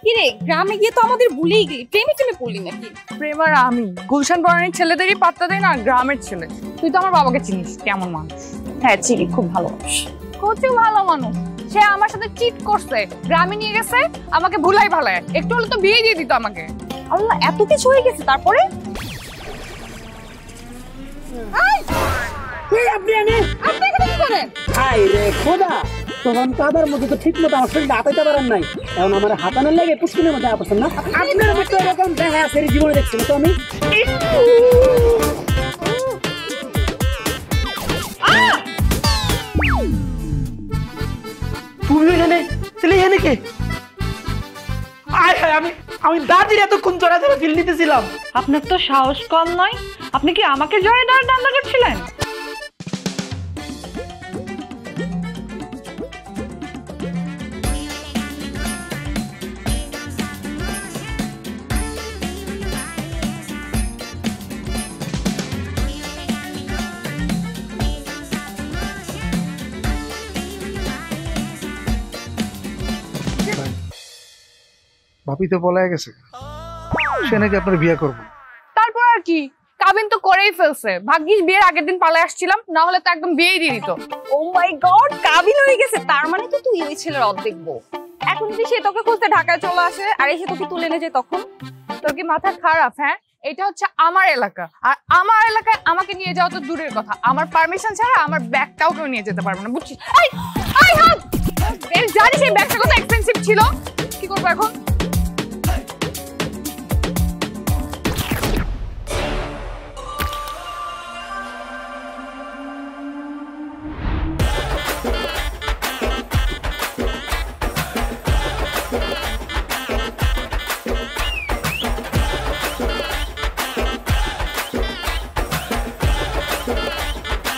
কিরে গ্রামে গিয়ে তো আমাদের ভুলেই গেলি, প্রেমে পড়লি নাকি? প্রেম আর আমি গুলশান বরানির ছেলেদেরই পাত্তা দেয় না, গ্রামের ছেলে। তুই তো আমার বাবাকে চিনিস, কেমন মানুষ। হ্যাঁ চিনি, খুব ভালো মানুষ। কচু ভালো মানুষ। সে আমার সাথে চিট করছে, গ্রামে নিয়ে গেছে আমাকে ভুলাই ভালায়, একটু হলে তো বিয়ে দিয়ে দিত আমাকে। আল্লাহ, এত কিছু হয়ে গেছে তারপরে? আপনি এখানে কি করেন? হাই রে খোদা, তখন কাদার মধ্যে তো ঠিক মতো আমার শরীরটা হাতাইতে পারেন নাই। এখন আমার হাতানোর লাগে পুষ্কিনের মধ্যে আপছেন না। আপনার মতো এরকম দেখা আছে জীবনে দেখছি তো আমি। তুমি এখানে ছেলে এখানে কে? আমি দাদির এতক্ষণ জড়া ধরে ফিল নিতেছিলাম। আপনার তো সাহস কম নয়, আপনি কি আমাকে জড়ায় ধরে ধান্দা করছিলেন? ভাবি তো পলায় গেছে, সে নাকি আপনার বিয়ে করবো। তারপর আর কি, কাবিন তো করেই ফেলছে। ভাগ্যিস বিয়ের আগের দিন পালায় আসছিলাম, না হলে তো একদম বিয়েই দিয়ে দিত। ও মাই গড, কাবিন হয়ে গেছে, তার মানে তো তুই ওই ছেলের অর্ধেক বউ। এখন যদি সে তোকে খুঁজতে ঢাকায় চলে আসে আর এসে তোকে তুলে নিয়ে যায়, তখন তোর কি মাথা খারাপ? হ্যাঁ, এটা হচ্ছে আমার এলাকা, আর আমার এলাকায় আমাকে নিয়ে যাওয়া তো দূরের কথা, আমার পারমিশন ছাড়া আমার ব্যাগটাও কেউ নিয়ে যেতে পারবে না, বুঝছিস? জানিস এই ব্যাগটা কত এক্সপেন্সিভ ছিল? কি করবো এখন?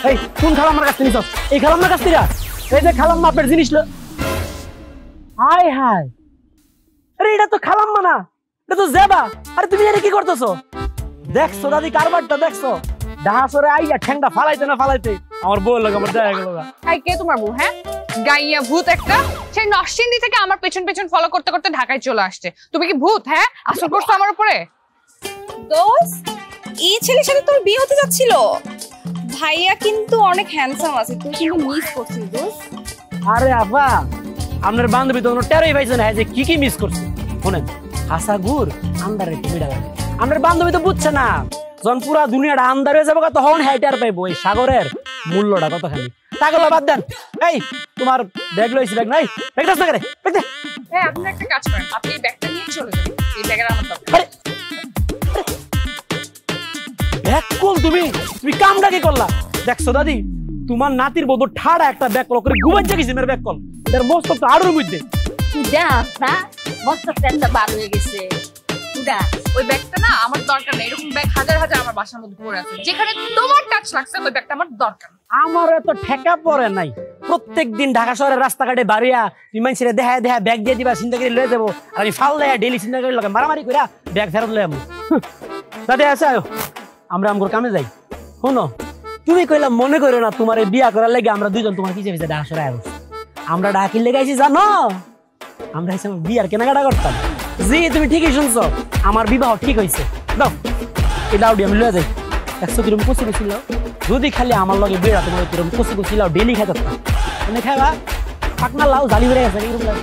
এই কোন খালাম্মার কাছ থেকে নিছস? এই খালাম্মার কাছ থেকে? এই যে খালাম্মা আপনার জিনিস হাই হাই, আরে এটা তো খালাম্মা না, এটা তো জেবা। আরে তুমি এটা কি করতেছো? দেখছো দাদি কারবারটা দেখছো? ডাহাসরে আইয়া ঠ্যাংটা ফালাইতে না ফালাইতে আমার বউ লাগে আমার দেখা গেল। এই কে তোমার বউ? হ্যাঁ, গাইয়া ভূত একটা। সেই নরসিংদী থেকে আমার পেছন পেছন ফলো করতে করতে ঢাকায় চলে আসছে। তুমি কি ভূত? হ্যাঁ, আসল করছো আমার উপরে। দোস্ত, এই ছেলের সাথে তোর বিয়ে হতে যাচ্ছিল। ভাইয়া কিন্তু অনেক হ্যান্ডসাম আছে, তুই কিন্তু মিস করছিস দোস্ত। আরে আপা, আপনার বান্ধবী তো টেরই পাইছে না যে কি কি মিস করছে। শোনেন, হাসা গুড় আন্দারে মিডা লাগে। আপনার বান্ধবী তো বুঝছে না, যখন পুরা দুনিয়াটা আন্দার হয়ে যাবে তখন হ্যাঁ টের পাইবো এই সাগরের মূল্যটা কতখানি। তাগুলো বাদ দেন। এই তোমার ব্যাগ লইছি, ব্যাগ নাই? ব্যাগটা না করে ব্যাগ দে। হ্যাঁ, আপনি একটা কাজ করেন, আপনি এই ব্যাগটা নিয়ে চলে যান। এই ব্যাগের আমার দরকার। ব্যাগ কোন? তুমি কামটা কি করলা? দেখছো দাদি, তোমার নাতির বউ ঠাড়া একটা ব্যাগ কল করে ঘুমাই গেছে। মেরে ব্যাগ কল এটার মস্ত তো আরোর মধ্যে মস্ত ফ্রেন্ডটা বার হয়ে গেছে। ওই ব্যাগটা না আমার দরকার নেই, এরকম ব্যাগ হাজার হাজার আমার বাসার মধ্যে পড়ে আছে। যেখানে তোমার টাচ লাগছে ওই ব্যাগটা আমার দরকার। আমার এত ঠেকা পড়ে নাই। প্রত্যেকদিন ঢাকা শহরের রাস্তাঘাটে বাড়িয়া তুমি মানুষের দেখা দেখা ব্যাগ দিয়ে দিবা, চিন্তা করে লয়ে যাবো, আর আমি ফাল দেয়া ডেলি চিন্তা করে লাগে মারামারি করে ব্যাগ ফেরত লয়ে যাবো। দাদা আছে আয়ো, আমরা আমগোর কামে যাই। শোনো, তুমি কইলাম মনে করো না, তোমার এই বিয়া করার লেগে আমরা দুইজন তোমার পিছিয়ে পিছিয়ে ঢাকা শহরে আয়। আমরা ডাকির লেগে আইছি জানো? আমরা এসে বিয়ার কেনাকাটা করতাম। জি, তুমি ঠিকই শুনছো, আমার বিবাহ ঠিক হয়েছে। দাও এই লাউডি আমি লয়ে যাই। 100 কিরম কচি কচি লাও, যদি খালি আমার লগে বিয়া তোমার কিরম কচি কচি লাও ডেলি খাইতাম। মানে খাইবা পাকনা লাউ জালি বেড়ে গেছে এরকম লাউ।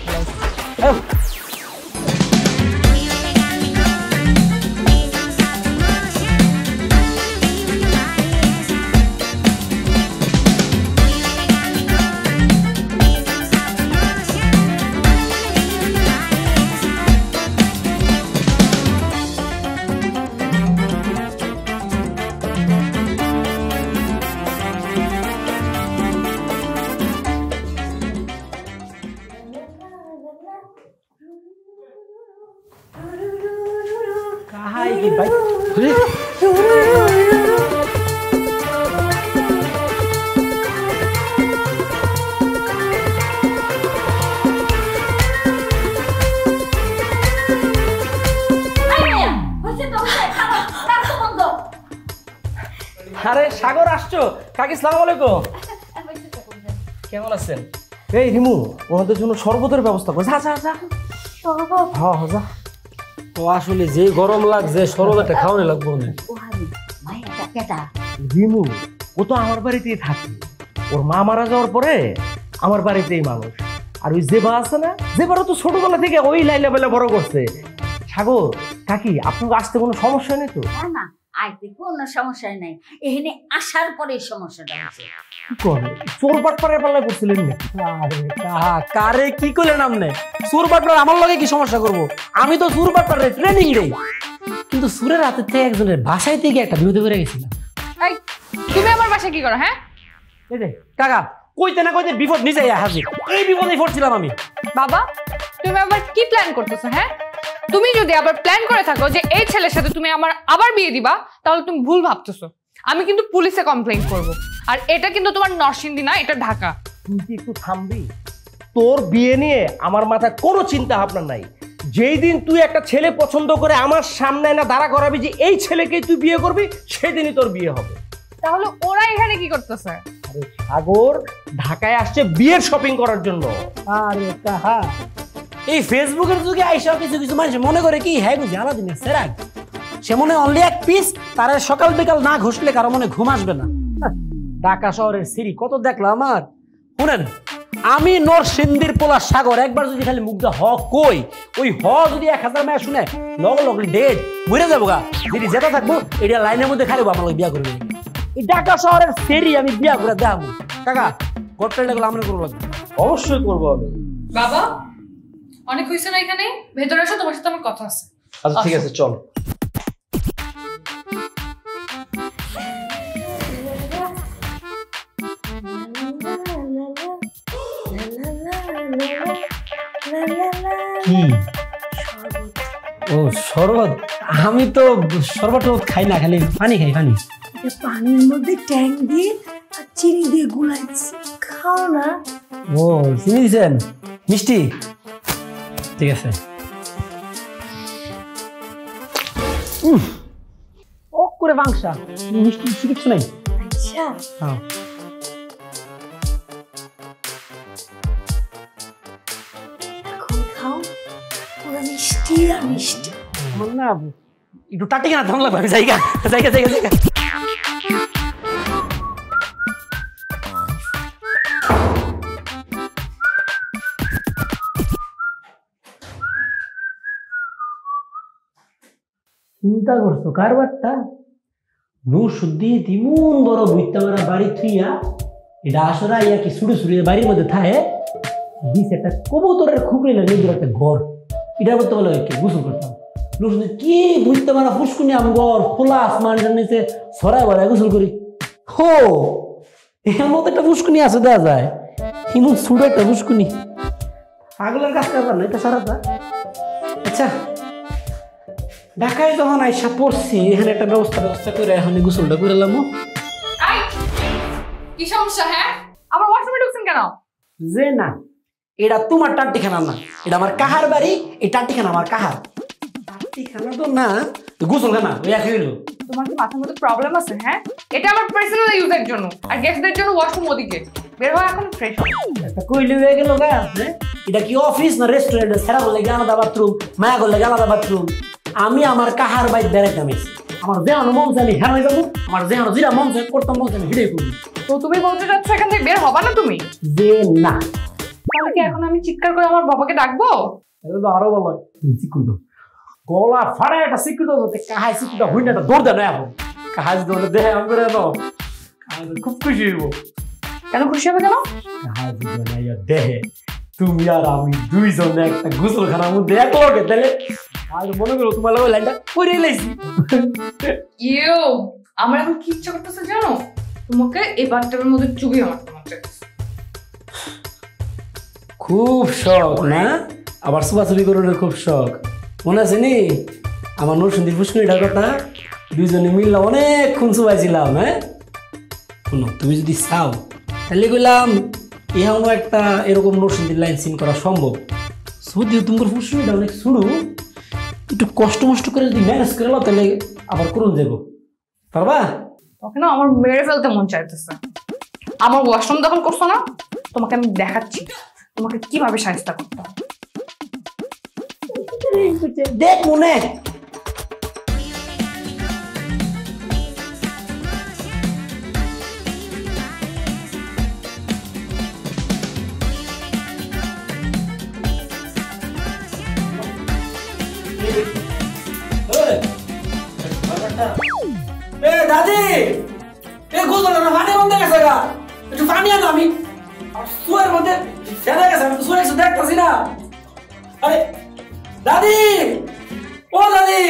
আরে সাগর আসছো? কাকি আসসালামু আলাইকুম। কেমন আছেন? এই রিমু, ওনাদের জন্য শরবতের ব্যবস্থা কর। যা যা যা। হ্যাঁ যা ও আসলে যে গরম লাগছে সরল একটা খাওয়ানো লাগবো না রিমু ও তো আমার বাড়িতেই থাকে, ওর মা মারা যাওয়ার পরে আমার বাড়িতেই মানুষ। আর ওই জেবা আছে না, জেবারও তো ছোটবেলা থেকে ওই লাইলা বেলা বড় করছে। সাগর কাকি, আপনার আসতে কোনো সমস্যা নেই তো? না না, আইতে কোনো সমস্যা নাই, এখানে আসার পরে সমস্যাটা হচ্ছে। কি করে চোর বাটপাড়ের পাল্লা করছিলেন নাকি? কারে কি করলেন আপনি? সুর বাটপার আমার লগে কি সমস্যা করব? আমি তো সুর বাটপারে ট্রেনিং দেই, কিন্তু সুরের হাতে থেকে একজনের বাসায় থেকে একটা বিপদে পড়ে গেছিলাম। এই তুমি আমার বাসায় কি করো? হ্যাঁ এই যে কাকা কইতে না কইতে বিপদ নিজে হাজির, এই বিপদে পড়ছিলাম আমি। বাবা তুমি আবার কি প্ল্যান করতেছো? হ্যাঁ তুমি যদি আবার প্ল্যান করে থাকো যে এই ছেলের সাথে তুমি আমার আবার বিয়ে দিবা, তাহলে তুমি ভুল ভাবতেছো। আমি কিন্তু পুলিশে কমপ্লেইন করব। আর এটা কিন্তু তোমার নরসিংদী না, এটা ঢাকা। তুই কি একটু থামবি? তোর বিয়ে নিয়ে আমার মাথায় কোনো চিন্তা ভাবনা নাই। যেই দিন তুই একটা ছেলে পছন্দ করে আমার সামনে না দাঁড়া করাবি যে এই ছেলেকেই তুই বিয়ে করবি, সেদিনই তোর বিয়ে হবে। তাহলে ওরা এখানে কি করতেছে? আরে সাগর ঢাকায় আসছে বিয়ের শপিং করার জন্য। আরে কাহা এই ফেসবুকের যুগে আইসা কিছু কিছু মানুষ মনে করে কি হ্যাঁ বুঝি আলাদিনের সেরাগ, সে মনে অনলি এক পিস, তার সকাল বিকাল না ঘষলে কারো মনে ঘুম আসবে না। ঢাকা শহরের সিঁড়ি কত দেখলো আমার। শুনেন আমি নরসিংদীর পোলা সাগর, একবার যদি খালি মুগ্ধা হ কই, ওই হ যদি 1000 মেয়ে শুনে লগ লগ ডেট মরে যাবো গা। যদি যেটা থাকবো এটা লাইনের মধ্যে খালি আমার বিয়া করবে। এই ঢাকা শহরের সিঁড়ি আমি বিয়া করে দেখাবো। কাকা গট্টাটা গুলো আমরা করবো, অবশ্যই করবো আমি। বাবা অনেক হয়েছে না এখানে, ভেতরে এসো, তোমার সাথে আমার কথা আছে। আচ্ছা ঠিক আছে চল। কি ও শরবত? আমি তো শরবত খাই না, খালি পানি খাই। পানি পানির মধ্যে ট্যাং দিয়ে আর চিনি দিয়ে গুলাইছি, খাও না। ও চিনি দিছেন, মিষ্টি? ঠিক আছে। ও করে বাংশা মিষ্টি কিছু নাই। আচ্ছা হ্যাঁ এখন খাও, পুরো মিষ্টি আর মিষ্টি। আমার না একটু টাটি কেনা দাম লাগবে। জায়গা জায়গা জায়গা জায়গা চিন্তা করছো কারবারটা? শুদ্ধি তিমন বড় বইতে মারা বাড়ি থুইয়া এটা আসরা ইয়া কি ছুড়ে ছুড়ে বাড়ির মধ্যে থাকে দিস একটা কবুতরের খুবই লাগে একটা ঘর, এটার মধ্যে বলে কি গোসল করতাম। কি বুঝতে মারা ফুসকুনি আমগর খোলা আসমান নিচে ছড়ায় বড়ায় গোসল করি। হো এর মতো একটা ফুসকুনি আছে দেওয়া যায়, এমন ছুড়ে একটা ফুসকুনি পাগলের কাজ করবার না এটা সারাটা। আচ্ছা ঢাকায় যখন আইসা পড়ছি এখানে একটা ব্যবস্থা করে এখন গোসলটা করে এলাম। কি সমস্যা? হ্যাঁ আমার ওয়াশরুমে ঢুকছেন কেন? যে না এটা তোমার টাট্টিখানা না, এটা আমার কাহার বাড়ি। এই টাট্টিখানা আমার কাহার, টাট্টিখানা তো না গোসলখানা। ওই একই হইলো। তোমার কি মাথার মধ্যে প্রবলেম আছে? হ্যাঁ এটা আমার পার্সোনাল ইউজের জন্য, আর গেস্টদের জন্য ওয়াশরুম ওদিকে। বের হওয়া এখন ফ্রেশ একটা কইলে হয়ে গেল গা। এটা কি অফিস না রেস্টুরেন্ট? সেরা বললে আলাদা বাথরুম, মায়া করলে আলাদা বাথরুম। আমি আমার কাহার বাইক বেড়াইতাম, আমার যেহানো মন চাই আমি হেরাই যাবো, আমার যেহানো যেটা মন চাই করতাম মন চাই আমি হিড়ে করবো। তো তুমি বলতে চাচ্ছ এখান থেকে বের হবা না তুমি? যে না তাহলে কি এখন আমি চিৎকার করে আমার বাবাকে ডাকবো? আরো বলো তুমি চিকুর গলা ফাড়ে একটা সিকুর কাহাই সিকুরটা হইনা একটা দৌড় দেয় না। এখন কাহাজ দৌড়ে দেহে আমি করে দাও, খুব খুশি হইব। কেন খুশি হবে? কেন কাহাজ দেহে তুমি আর আমি দুইজনে একটা গোসলখানার মধ্যে এক লগে তাহলে আর মনে করো তোমার লাগে লাইনটা করে লাইছি। ইউ আমার এখন কি ইচ্ছা করতেছে জানো? তোমাকে এই বাথটাবের মধ্যে চুবিয়ে মারতে মন চাইছে। খুব শখ না? আবার সুবাসুবি করার খুব শখ। মনে আছে নি আমার নরসিংদীর পুষ্করিটার কথা? দুইজনে মিললে অনেকক্ষণ চুবাইছিলাম। হ্যাঁ শুনো তুমি যদি চাও তাহলে কইলাম এখনো একটা এরকম নরসিংদীর লাইন সিন করা সম্ভব। যদিও তোমার পুষ্করিটা অনেক শুরু, একটু কষ্ট মষ্ট করে যদি ম্যানেজ করে লো তাহলে আবার করুন যাবো পারবা? তখন না আমার মেরে ফেলতে মন চাইতেছে। আমার ওয়াশরুম দখল করছো না, তোমাকে আমি দেখাচ্ছি তোমাকে কিভাবে সাহায্য করতে হবে। দেখ মনে দাদি গোসল পানি বন্ধ গেছে গা একটু পানি আনো আমি সুয়ের মধ্যে ফেলে গেছে আমি সুয়ে কিছু দেখতেছি না আরে দাদি ও দাদি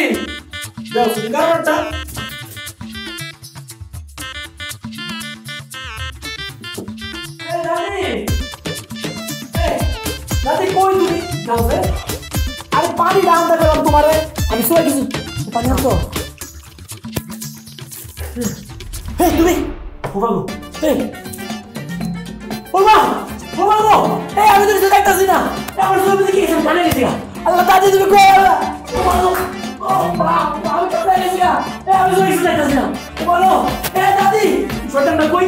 বাচ্চা দাদি কই তুমি আরে পানি দাম দেখলাম তোমারে আমি সুয়ে কিছু পানি আনতো তুমি ওবাগো ওবাগো আমি তো দেখতেছি না আমার সব দিকে এসে পানি গেছে আল্লাহ দাদি তুমি কই ওবাগো আমি তো দেখতেছি না আমি তো এসে দেখতেছি না ওবাগো দাদি শয়তানটা কই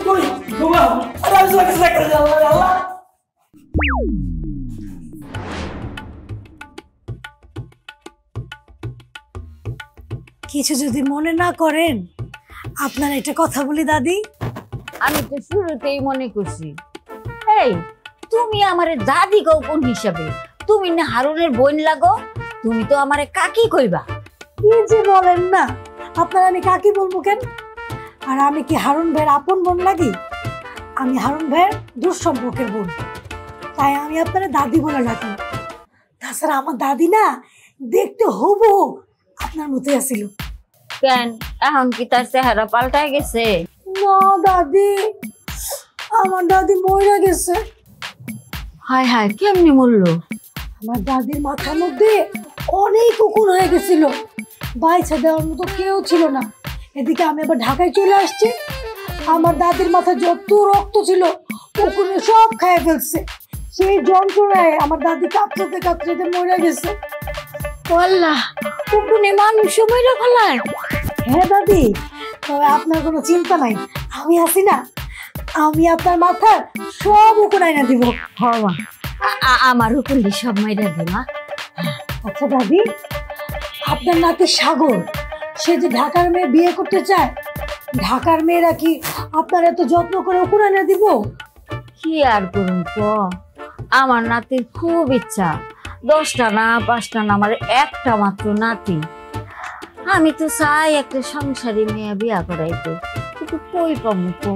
কই ওবা আরে আমি তো এসে দেখতেছি আল্লাহ কিছু যদি মনে না করেন আপনার একটা কথা বলি দাদি। আমি তো শুরুতেই মনে করছি এই তুমি আমারে দাদি কও কোন হিসাবে? তুমি না হারুনের বোন লাগো, তুমি তো আমারে কাকি কইবা। কি যে বলেন না, আপনার আমি কাকি বলবো কেন? আর আমি কি হারুন ভাইয়ের আপন বোন লাগি? আমি হারুন ভাইয়ের দূর সম্পর্কের বোন, তাই আমি আপনার দাদি বলে ডাকি। তাছাড়া আমার দাদি না দেখতে হবু আপনার মতোই আছিল। কেন এখন কি তার চেহারা পাল্টায় গেছে? না দাদি, আমার দাদি মরে গেছে। হায় হায়, কেমনি মরল? আমার দাদির মাথার মধ্যে অনেক উকুন হয়ে গেছিল, বাইছা দেওয়ার মতো কেউ ছিল না। এদিকে আমি আবার ঢাকায় চলে আসছি, আমার দাদির মাথায় যত রক্ত ছিল উকুনে সব খেয়ে ফেলছে। সেই যন্ত্রণায় আমার দাদি কাঁপতে কাঁপতে মরে গেছে। আল্লাহ, উকুনে মানুষ মরে ফেলায়? হ্যাঁ দাদি, তবে আপনার কোনো চিন্তা নাই, আমি আছি না, আমি আপনার মাথার সব উকুন আইনা দিব। হওয়া আমার উকুনটি সব মাইরা দে মা। আচ্ছা দাদি, আপনার নাতি সাগর, সে যে ঢাকার মেয়ে বিয়ে করতে চায়, ঢাকার মেয়েরা কি আপনার এত যত্ন করে উকুন আইনা দিব? কি আর করুন তো, আমার নাতির খুব ইচ্ছা, 10টা না 5টা না, আমার একটা মাত্র নাতি। আমি তো চাই একটা সংসারী মেয়ে বিয়া করাইতে, কিন্তু কই পাবো?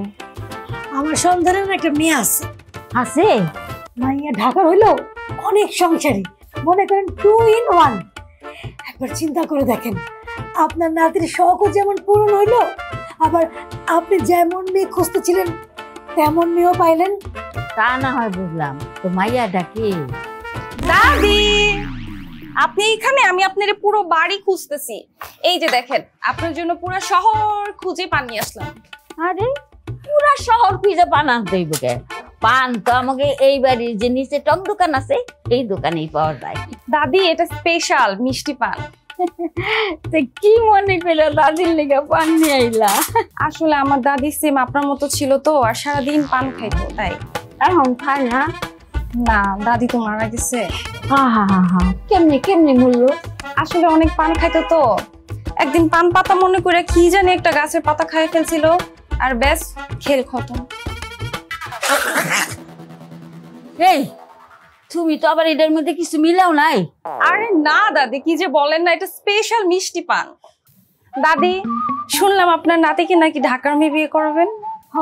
আমার সন্ধানের একটা মেয়ে আছে। আছে? মাইয়া ঢাকার হইলো অনেক সংসারী, মনে করেন 2 in 1। একবার চিন্তা করে দেখেন, আপনার নাতির শখও যেমন পূরণ হইলো, আবার আপনি যেমন মেয়ে খুঁজতেছিলেন তেমন মেয়েও পাইলেন। তা না হয় বুঝলাম, তো মাইয়া ডাকি। দাদি, আপনি এখানে? আমি আপনার পুরো বাড়ি খুঁজতেছি। এই যে দেখেন, আপনার জন্য পুরো শহর খুঁজে পান নিয়ে আসলাম। আরে পুরা শহর খুঁজে পান আনতে হইব কে? পান তো আমাকে এই বাড়ির যে নিচে টক দোকান আছে এই দোকানেই পাওয়া যায়। দাদি, এটা স্পেশাল মিষ্টি পান। কি মনে করলো দাদির লেগে পান নিয়ে আইলা? আসলে আমার দাদি সেম আপনার মতো ছিল তো, আর সারাদিন পান খাইতো, তাই। এখন খাই না? না, দাদি তো মারা গেছে। হা হা হা হা, কেমনি মূল্য? আসলে অনেক পান খাইতো তো, একদিন পান পাতা মনে করে কি জানি একটা গাছের পাতা খাই ফেলছিল, আর ব্যাস খেল খতম। এই তুমি তো আবার এটার মধ্যে কিছু মিলাও নাই? আরে না দাদি, কি যে বলেন না, এটা স্পেশাল মিষ্টি পান। দাদি, শুনলাম আপনার নাতিকে নাকি ঢাকার মেয়ে বিয়ে করবেন। হ,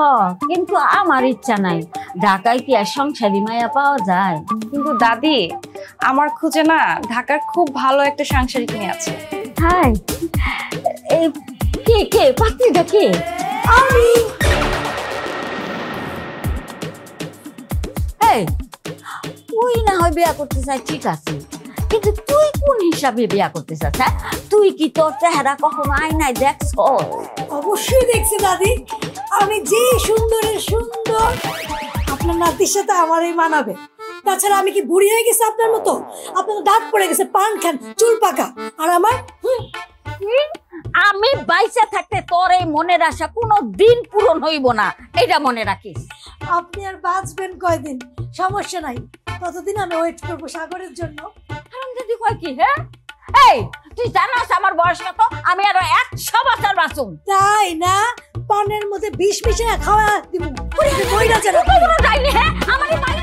কিন্তু আমার ইচ্ছা নাই। ঢাকায় কি আর সংসারী মায়া পাওয়া যায়? কিন্তু দাদি, আমার খুঁজে না ঢাকার খুব ভালো একটা সাংসারিক মেয়ে আছে। হাই, এই কে পাত্রীটা কে? আমি। এই তুই না হয় বিয়া করতে চাই, ঠিক আছে, কিন্তু তুই কোন হিসাবে বিয়া করতে চাস? হ্যাঁ, তুই কি তোর চেহারা কখনো আয়নায় দেখছ? অবশ্যই দেখছি দাদি, আমি যে সুন্দরের সুন্দর, আপনার নাতির সাথে আমারই মানাবে। তাছাড়া আমি কি বুড়ি হয়ে গেছে আপনার মতো? আপনার দাঁত পড়ে গেছে, পান খান, চুল পাকা, আর আমার আমি বাইসা থাকতে তোর এই মনের আশা কোনো দিন পূরণ হইব না, এটা মনে রাখিস। আপনি আর বাঁচবেন কয়দিন, সমস্যা নাই, ততদিন আমি ওয়েট করবো সাগরের জন্য। যদি কয় কি হ্যাঁ, এই তুই জানাস আমার বয়স কত? আমি আরো 100 বছর বাঁচুম। তাই না? পানের মধ্যে বিষ মিশিয়ে খাওয়া দিব। বইরা যারা যাইনি হ্যাঁ, আমারই মাইরে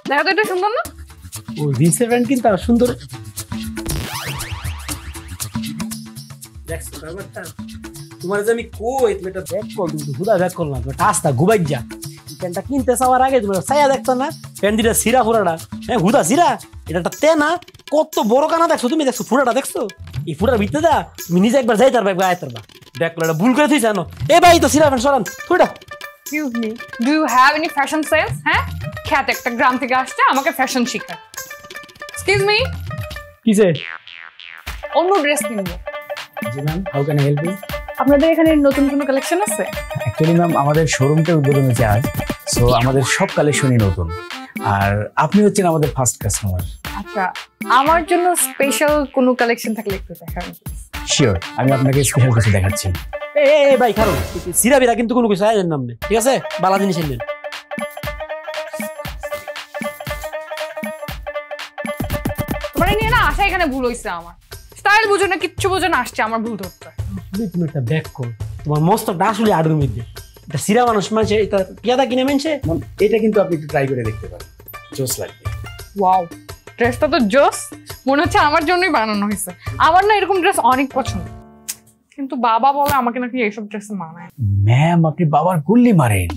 দেখা তো এটা সুন্দর না? ও রিসের প্যান্ট কিন্তু আর সুন্দর। দেখছো ব্যাপারটা? তোমার যে আমি কই তুমি একটা ব্যাগ কল, তুমি হুদা ব্যাগ করলাম, তুমি টাস্তা ঘুবাই যা। প্যান্টটা কিনতে যাওয়ার আগে তুমি ছায়া দেখতো না? প্যান্ট দিটা সিরা ফুরাটা, হ্যাঁ হুদা সিরা। এটা একটা তেনা, কত বড় কানা দেখছো তুমি? দেখছো ফুরাটা দেখছো? এই ফুরার ভিতরে দা তুমি নিজে একবার যাই তার ব্যাগ আয় তার ব্যাগ ব্যাগ করলে ভুল করে তুই জানো। এ ভাই তো সিরা প্যান্ট সরান ফুটা। Excuse me, do you have any fashion sense? হ্যাঁ, খ্যাত একটা গ্রাম থেকে আসছে আমাকে ফ্যাশন শেখায়। Excuse me, কিসে? অন্য ড্রেস কিনবো। জি ma'am, how can I help you? আপনাদের এখানে নতুন কোনো কালেকশন আছে? অ্যাকচুয়ালি ম্যাম আমাদের শোরুমটা উদ্বোধন হয়েছে আজ, সো আমাদের সব কালেকশনই নতুন, আর আপনি হচ্ছেন আমাদের ফার্স্ট কাস্টমার। আচ্ছা, আমার জন্য স্পেশাল কোনো কালেকশন থাকলে একটু দেখাবেন। শিওর, আমি আপনাকে স্পেশাল কিছু দেখাচ্ছি। এ ভাই কারণ সিরা বিরা কিন্তু কোনো কিছু আয়োজন নাম নেই, ঠিক আছে? বালা জিনিস নেন। তোমার নিয়ে না আসা এখানে ভুল হয়েছে আমার। স্টাইল বুঝো না, কিচ্ছু বুঝো না, আসছে আমার ভুল ধরতে। তুমি একটা ব্যাগ কর, তোমার মস্তকটা আসলে আডুর মধ্যে। এটা সিরা মানুষ মানছে, এটা পিয়াদা কিনে মানছে। এটা কিন্তু আপনি একটু ট্রাই করে দেখতে পারেন, জোস লাগবে। ওয়াও, ড্রেসটা তো জোস, মনে হচ্ছে আমার জন্যই বানানো হয়েছে। আমার না এরকম ড্রেস অনেক পছন্দ, কিন্তু বাবা বলে আমাকে নাকি এইসব ড্রেসে মানায়। ম্যাম, আপনি বাবার গুল্লি মারেন।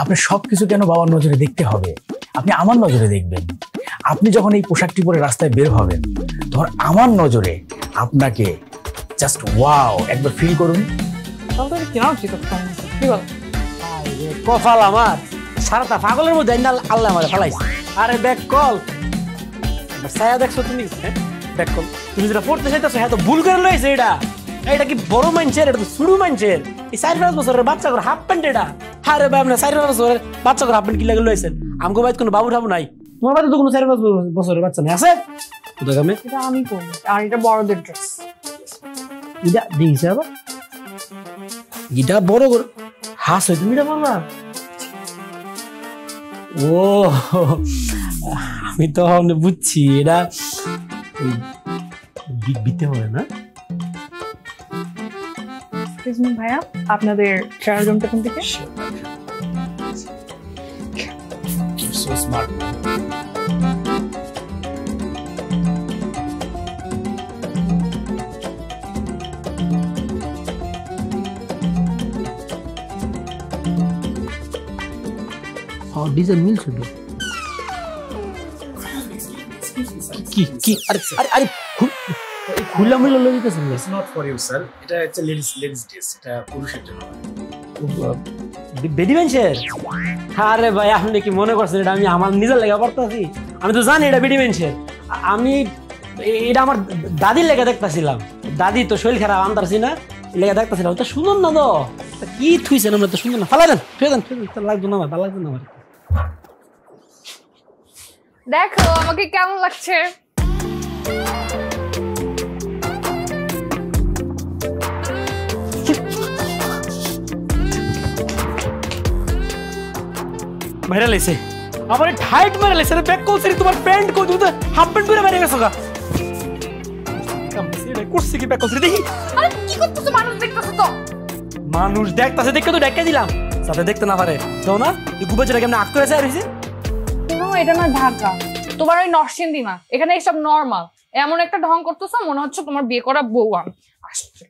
আপনি সবকিছু কেন বাবার নজরে দেখতে হবে? আপনি আমার নজরে দেখবেন। আপনি যখন এই পোশাকটি পরে রাস্তায় বের হবেন, তখন আমার নজরে আপনাকে জাস্ট ওয়াও একবার ফিল করুন। তাহলে কেনা উচিত কি বল? কপাল আমার সারাটা পাগলের মধ্যে আল্লাহ আমার ফালাইছে। আরে ব্যাগ কল, ছায়া দেখছো তুমি? হ্যাঁ ব্যাগ কল, তুমি যেটা পড়তে চাইতেছো হ্যাঁ তো ভুল করে লইছে। এটা কি বড় মানুষের? এটা তো শুরু মানুষের। এই 4-5 বছরের বাচ্চা করে হাফ প্যান্ট এটা। আরে ভাই আপনার 4-5 বছরের বাচ্চা করে হাফ প্যান্ট কি লাগে লইছেন? আমাকে বাইত কোনো বাবু ঠাবু নাই। তোমার বাড়িতে তো কোনো 4-5 বছরের বাচ্চা নেই আছে? এটা আমি করবো, আর এটা বড়দের ড্রেস। এটা দিয়েছে আবার, এটা বড় করে হাস হয়। তুমি এটা বলবা? ও আমি তো বুঝছি, এটা বিতে হবে না? ভাইয়া, আপনাদের ট্রায়াল রুমটা কোন দিকে? So smart. ডিজাইন মিল শুধু কি কি? আরে আরে আরে খুলা মিল লই দিতেছ না? It's not for you sir, এটা একটা লেডিস ড্রেস, এটা পুরুষের জন্য। বেডি বেঞ্চের? আরে ভাই আপনি কি মনে করছেন এটা আমি আমার নিজের লেগে পড়তেছি? আমি তো জানি এটা বেডি বেঞ্চের। আমি এটা আমার দাদির লেগে দেখতেছিলাম। দাদি তো শরীর খারাপ, আনতারছি না, লেগে দেখতেছিলাম। তো সুন্দর না তো কি থুইছেন? আমরা তো সুন্দর না, ফালাই দেন, ফেলে দেন, লাগতো না আমার, ভালো লাগতো না আমার। দেখো আমাকে কেমন লাগছে। মেরে লেছে আমার টাইট মেরে লেছে রে। ব্যাক কলছে তোমার প্যান্ট কই? তুমি তো হাফ প্যান্ট পরে বাইরে গেছো গা। কামসিরে কুরসি কি ব্যাক কলছে দেখি? আরে কি করতেছ? মানুষ দেখতেছ তো? মানুষ দেখতাছে, দেখে তো ডেকে দিলাম যাতে দেখতে না পারে। তো না এই গুবাচটা কেমন আক করে যায় রইছে? এটা না ঢাকা, তোমার ওই নরসিংদী না। এখানে এইসব নরমাল। এমন একটা ঢং করতেছ মনে হচ্ছে তোমার বিয়ে করা বউ আসছে।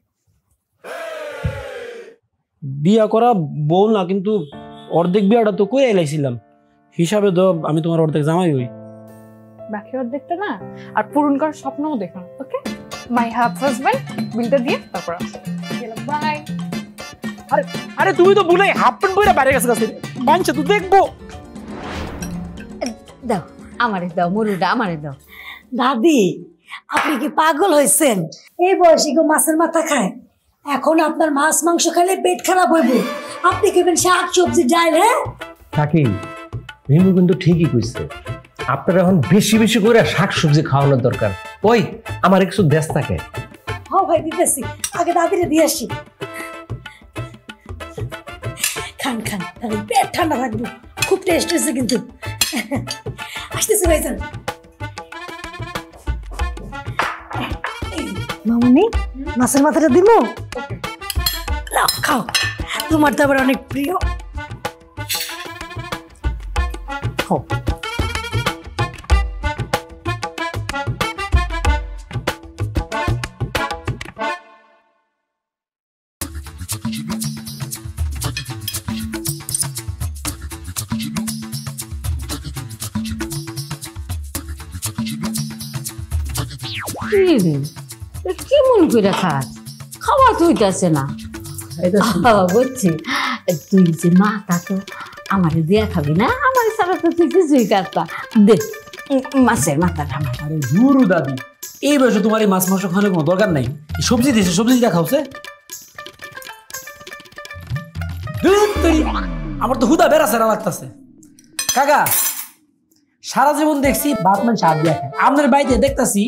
বিয়া করা বউ না, কিন্তু অর্ধেক বিয়াটা তো কই এলাইছিলাম হিসাবে তো আমি তোমার অর্ধেক জামাই হই। বাকি অর্ধেকটা না আর পূরণ করার স্বপ্নও দেখো না। ওকে, মাই হাজবেন্ড বিলটা দিয়ে তারপর বাই। আরে আরে তুমি তো বলে হাফ প্যান্ট পরে বাইরে গেছো কাছে বাঞ্চা তো দেখবো। দাও, আমারে দাও, মরুটা আমারে দাও। দাদি আপনি কি পাগল হয়েছেন? এই বয়সে কেউ মাছের মাথা খায়? এখন আপনার মাছ মাংস খেলে পেট খারাপ হইব। আপনি খাবেন শাক সবজি ডাল। হ্যাঁ কাকি, রিমু কিন্তু ঠিকই কইছে, আপনার এখন বেশি বেশি করে শাকসবজি খাওয়ানোর দরকার। ওই আমার একটু দেশ থাকে। হ্যাঁ ভাই দিতেছি, আগে দাদিরে দিয়ে আসি। খান খান, পেট ঠান্ডা থাকবে, খুব টেস্ট হয়েছে কিন্তু। আসতেছি ভাইজান। মামনি মাছের মাথাটা দিব, খাও, তোমার তো আবার অনেক প্রিয়। খাও। কেমন করে খাস? খাওয়া তো হইতেছে না। বুঝছি, তুই যে মাথা তো আমার দিয়া খাবি না, আমার সারা তো তুই কিছুই কাটতা। দে মাছের মাথাটা আমার। আরে গুরু দাদি, এই বয়সে তোমার এই মাছ মাংস খাওয়ানোর কোনো দরকার নাই। সবজি দিয়েছে, সবজি দিয়ে খাওছে। আমার তো হুদা বেড়া সারা লাগতেছে। কাকা, সারা জীবন দেখছি ভাত মান স্বাদ দিয়ে খায়, আপনার বাড়িতে দেখতেছি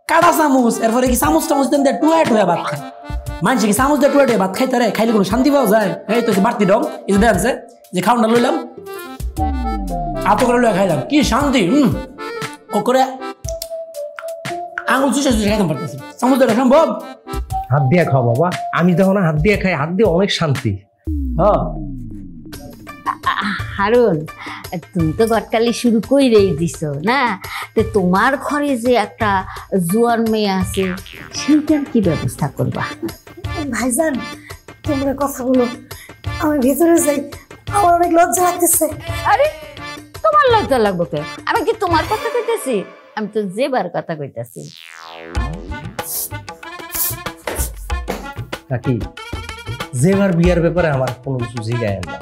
কাটা চামচ, এরপরে কি চামচ টামচ দেন দিয়ে টুয়া টুয়া ভাত খায়। মানুষে কি চামচ দিয়ে টুয়া টুয়া ভাত খাইতে রে? খাইলে কোনো শান্তি পাওয়া যায়? এই তো বাড়তি ডম, এই যে দেখছে যে খাওয়াটা লইলাম, আত করে লইয়া খাইলাম, কি শান্তি। ও করে আঙুল চুষে চুষে খাইতে পারতেছি, চামচ দিয়ে সম্ভব? হাত দিয়ে খাও বাবা, আমি যখন হাত দিয়ে খাই, হাত দিয়ে অনেক শান্তি। হ্যাঁ হারুন, তুমি তো গটকালি শুরু কইরেই দিছো না, তো তোমার ঘরে যে একটা জোয়ান মেয়ে আছে, সেইটার কি ব্যবস্থা করবা? ভাইজান তোমরা কথা বলো, আমি ভেতরে যাই, আমার অনেক লজ্জা লাগতেছে। আরে তোমার লজ্জা লাগবো কে? আমি কি তোমার কথা কইতেছি? আমি তো জেবার কথা কইতেছি। কাকি, জেবার বিয়ার ব্যাপারে আমার কোনো কিছু জিগায় না,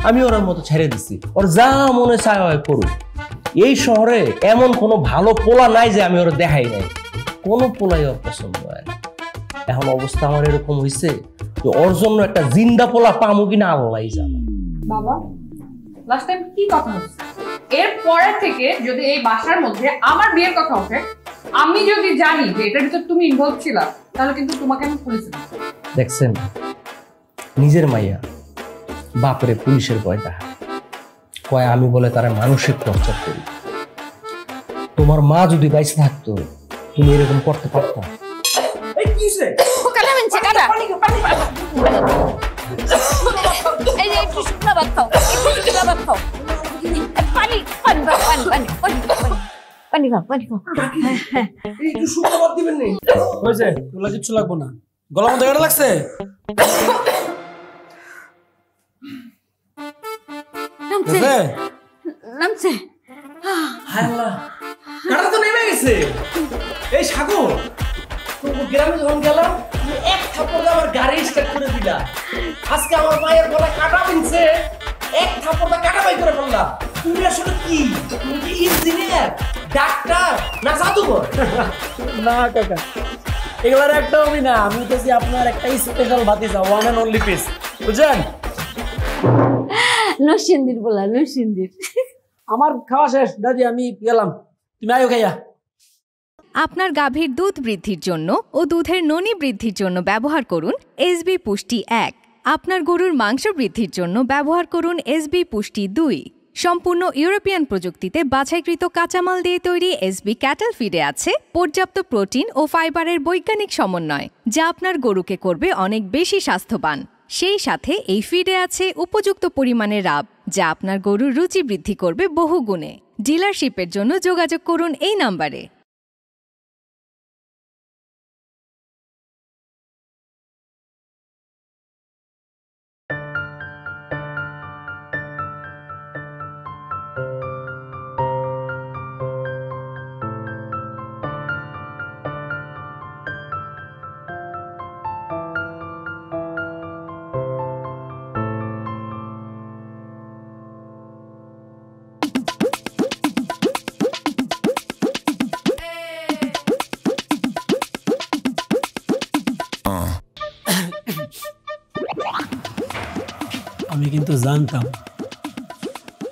আমি ওর মতো ছেড়ে দিছি, ওর যা মনে চায় হয় করুক। এই শহরে এমন কোনো ভালো পোলা নাই যে আমি ওর দেখাই নাই, কোনো পোলাই ওর পছন্দ হয় না। এখন অবস্থা আমার এরকম হয়েছে যে ওর জন্য একটা জিন্দা পোলা পামু কিনা আল্লাহ জানে। বাবা, লাস্ট টাইম কি কথা হচ্ছে? এর পরের থেকে যদি এই বাসার মধ্যে আমার বিয়ের কথা ওঠে, আমি যদি জানি যে এটার ভিতর তুমি ইনভলভ ছিলা, তাহলে কিন্তু তোমাকে আমি পুলিশে দেব। দেখছেন, নিজের মাইয়া বাপরে পুলিশের ভয় দেখায়, কয় আমি বলে তারা মানসিক টর্চার করি। তোমার মা যদি বাইসে থাকতো, তুমি এরকম করতে পারতো? এই যে একটু শুকনো ভাত খাও, একটু শুকনো ভাত খাও, পানি পানি পানি পানি পানি পানি খাও, পানি খাও। একটু শুকনো ভাত দিবেন নি? হয়েছে, তোলা কিচ্ছু লাগবো না। গলা মতো কেটে লাগছে? নামছে নামছে। হায় আল্লাহ, কাটা তো নেমে গেছে। এই সাগর, গ্রামে যখন গেলাম এক থাপ্পড়ে আমার গাড়ি স্টার্ট করে দিলা। আজকে আমার মায়ের গলা কাটা বিনছে, এক থাপ্পড়ে কাটা বাই করে ফেললাম। তুমি আসলে কি? তুমি কি ইঞ্জিনিয়ার, ডাক্তার না জাদুঘর? না কাকা, এগুলার একটা আমি না, আমি হতেছি আপনার একটা স্পেশাল ভাতিজা, ওয়ান এন্ড অনলি পিস, বুঝছেন? নরসিংদীর বলা, নরসিংদীর। আমার খাওয়া শেষ দাদি, আমি গেলাম, তুমি আয়ো খাইয়া। আপনার গাভীর দুধ বৃদ্ধির জন্য ও দুধের ননী বৃদ্ধির জন্য ব্যবহার করুন এসবি পুষ্টি 1। আপনার গরুর মাংস বৃদ্ধির জন্য ব্যবহার করুন এসবি পুষ্টি 2। সম্পূর্ণ ইউরোপিয়ান প্রযুক্তিতে বাছাইকৃত কাঁচামাল দিয়ে তৈরি এসবি ক্যাটল ফিডে আছে পর্যাপ্ত প্রোটিন ও ফাইবারের বৈজ্ঞানিক সমন্বয়, যা আপনার গরুকে করবে অনেক বেশি স্বাস্থ্যবান। সেই সাথে এই ফিডে আছে উপযুক্ত পরিমাণে রাব, যা আপনার গরুর রুচি বৃদ্ধি করবে বহুগুণে। ডিলারশিপের জন্য যোগাযোগ করুন এই নম্বরে। কিন্তু জানতাম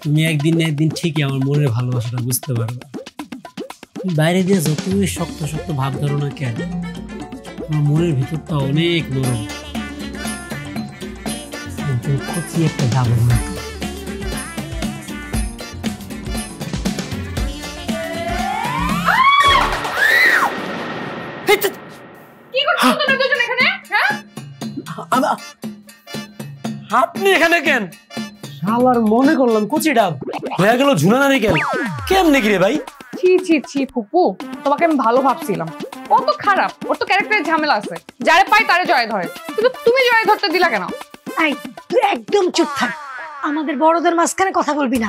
তুমি একদিন না একদিন ঠিকই আমার মনের ভালোবাসাটা বুঝতে পারবে। বাইরে দিয়ে যতই শক্ত শক্ত ভাব ধরো না কেন, আমার মনের ভিতরটা অনেক নরম, কিন্তু কচি একটা ডাবল মতো। আপনি এখানে কেন? শালার মনে করলাম কচি ডাব হয়ে গেল ঝুনানারি কেন? কেমনে কি রে ভাই? ছি ছি ছি ফুপু, তোমাকে আমি ভালো ভাবছিলাম। ও তো খারাপ, ওর তো ক্যারেক্টারের ঝামেলা আছে, যারে পাই তারে জয় ধরে, কিন্তু তুমি জয় ধরতে দিলা কেন? এই তুই একদম চুপ থাক, আমাদের বড়দের মাঝখানে কথা বলবি না।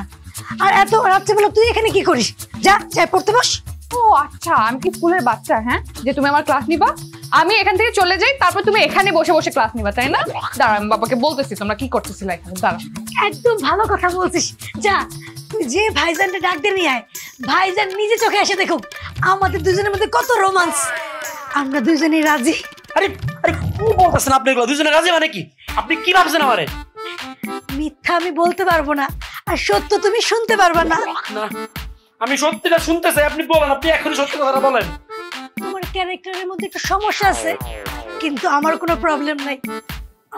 আর এত রাত্রেবেলা তুই এখানে কি করিস? যা যা পড়তে বস। ও আচ্ছা, আমি কি স্কুলের বাচ্চা হ্যাঁ, যে তুমি আমার ক্লাস নিবা? আমি এখান থেকে চলে যাই, তারপর তুমি এখানে বসে বসে ক্লাস নিবা, তাই না? দাঁড়া, আমি বাবাকে বলতেছি তোমরা কি করতেছিলে এখানে। দাঁড়া, একদম ভালো কথা বলছিস। যা তুই যে ভাইজানকে ডাক দিয়ে নিয়ে আয়, ভাইজান নিজে চোখে এসে দেখুক আমাদের দুজনের মধ্যে কত রোমান্স। আমরা দুজনেই রাজি। আরে আরে কি বলতেছেন আপনি? এগুলো দুজনে রাজি মানে কি? আপনি কি ভাবছেন আমারে? মিথ্যা আমি বলতে পারবো না, আর সত্য তুমি শুনতে পারবা না। না, আমি সত্যিটা শুনতে চাই, আপনি বলেন, আপনি এখনই সত্যি কথাটা বলেন। তোমার ক্যারেক্টারের মধ্যে একটু সমস্যা আছে, কিন্তু আমার কোনো প্রবলেম নাই,